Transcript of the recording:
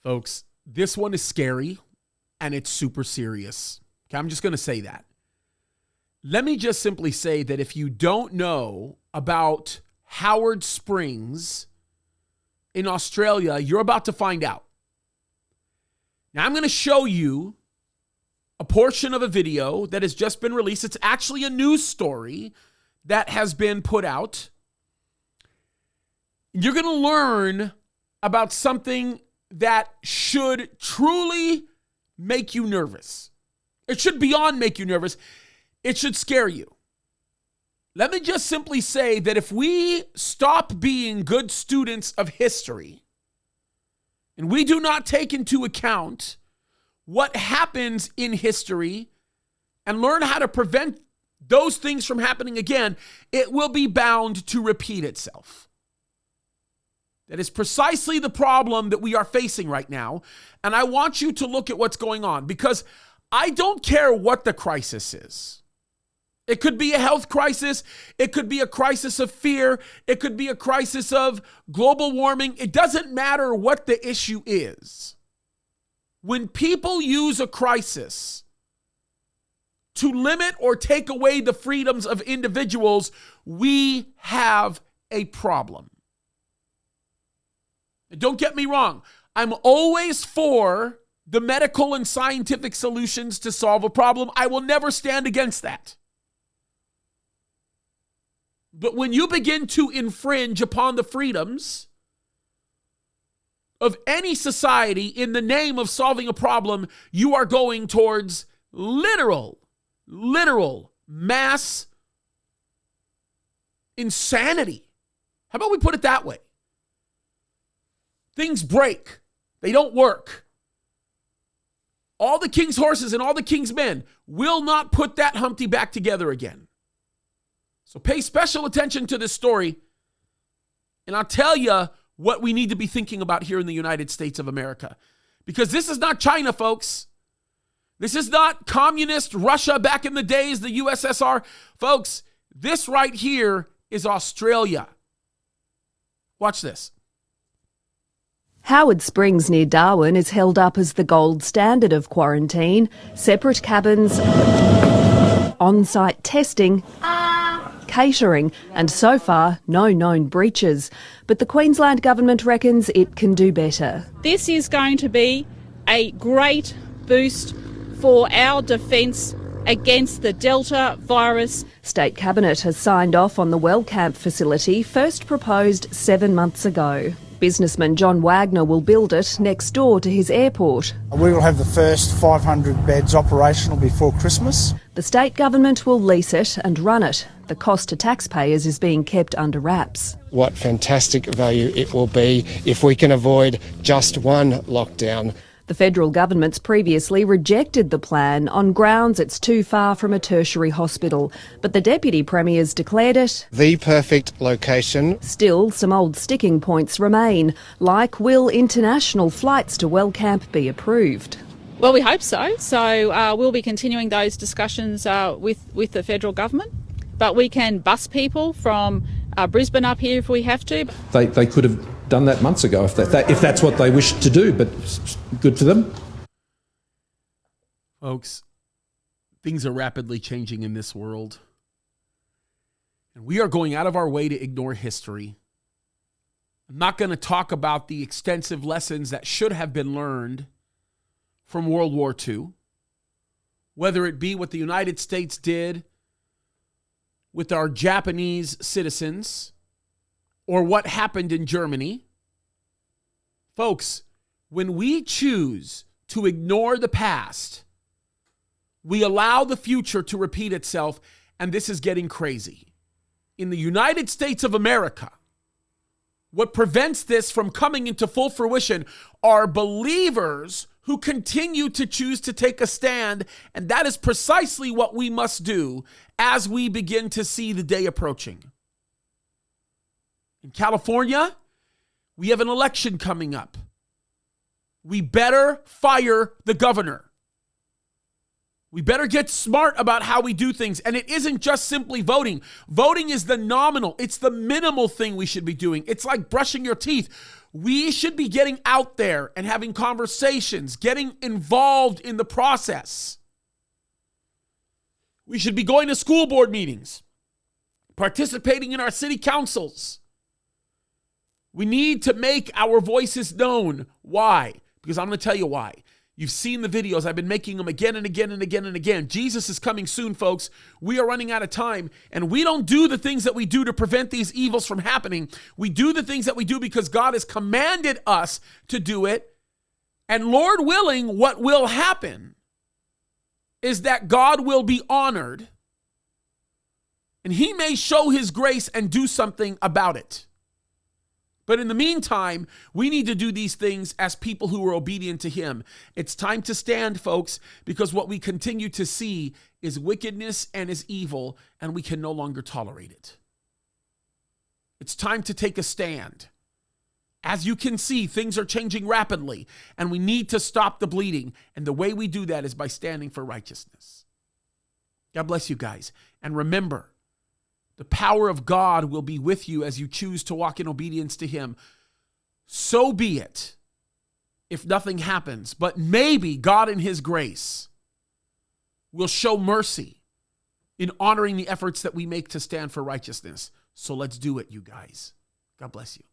Folks, this one is scary and it's super serious. Okay, I'm just going to say that. Let me just simply say that if you don't know about Howard Springs in Australia, you're about to find out. Now, I'm going to show you a portion of a video that has just been released. It's actually a news story that has been put out. You're going to learn about something that should truly make you nervous. It should beyond make you nervous. It should scare you. Let me just simply say that if we stop being good students of history and we do not take into account what happens in history and learn how to prevent those things from happening again, it will be bound to repeat itself. That is precisely the problem that we are facing right now. And I want you to look at what's going on, because I don't care what the crisis is. It could be a health crisis. It could be a crisis of fear. It could be a crisis of global warming. It doesn't matter what the issue is. When people use a crisis to limit or take away the freedoms of individuals, we have a problem. Don't get me wrong. I'm always for the medical and scientific solutions to solve a problem. I will never stand against that. But when you begin to infringe upon the freedoms of any society in the name of solving a problem, you are going towards literal mass insanity. How about we put it that way? Things break. They don't work. All the king's horses and all the king's men will not put that Humpty back together again. So pay special attention to this story, and I'll tell you what we need to be thinking about here in the United States of America. Because this is not China, folks. This is not communist Russia back in the days, the USSR. Folks, this right here is Australia. Watch this. Howard Springs near Darwin is held up as the gold standard of quarantine. Separate cabins, on-site testing, catering, and so far, no known breaches. But the Queensland government reckons it can do better. This is going to be a great boost for our defence against the Delta virus. State Cabinet has signed off on the Wellcamp facility, first proposed 7 months ago. Businessman John Wagner will build it next door to his airport. We will have the first 500 beds operational before Christmas. The state government will lease it and run it. The cost to taxpayers is being kept under wraps. What fantastic value it will be if we can avoid just one lockdown. The federal government's previously rejected the plan on grounds it's too far from a tertiary hospital, but the Deputy Premier's declared it the perfect location. Still, some old sticking points remain, like will international flights to Wellcamp be approved? Well, we hope so. So we'll be continuing those discussions with the federal government. But we can bus people from Brisbane up here if we have to. They could have done that months ago if that's what they wished to do, but good for them. Folks, things are rapidly changing in this world. And we are going out of our way to ignore history. I'm not going to talk about the extensive lessons that should have been learned from World War II, whether it be what the United States did with our Japanese citizens, or what happened in Germany. Folks, when we choose to ignore the past, we allow the future to repeat itself, and this is getting crazy. In the United States of America, what prevents this from coming into full fruition are believers who continue to choose to take a stand, and that is precisely what we must do as we begin to see the day approaching. In California, we have an election coming up. We better fire the governor. We better get smart about how we do things. And it isn't just simply voting. Voting is the nominal. It's the minimal thing we should be doing. It's like brushing your teeth. We should be getting out there and having conversations, getting involved in the process. We should be going to school board meetings, participating in our city councils. We need to make our voices known. Why? Because I'm going to tell you why. You've seen the videos. I've been making them again and again and again and again. Jesus is coming soon, folks. We are running out of time, and we don't do the things that we do to prevent these evils from happening. We do the things that we do because God has commanded us to do it. And Lord willing, what will happen is that God will be honored, and he may show his grace and do something about it. But in the meantime, we need to do these things as people who are obedient to him. It's time to stand, folks, because what we continue to see is wickedness and is evil, and we can no longer tolerate it. It's time to take a stand. As you can see, things are changing rapidly, and we need to stop the bleeding. And the way we do that is by standing for righteousness. God bless you guys. And remember, the power of God will be with you as you choose to walk in obedience to him. So be it if nothing happens. But maybe God in his grace will show mercy in honoring the efforts that we make to stand for righteousness. So let's do it, you guys. God bless you.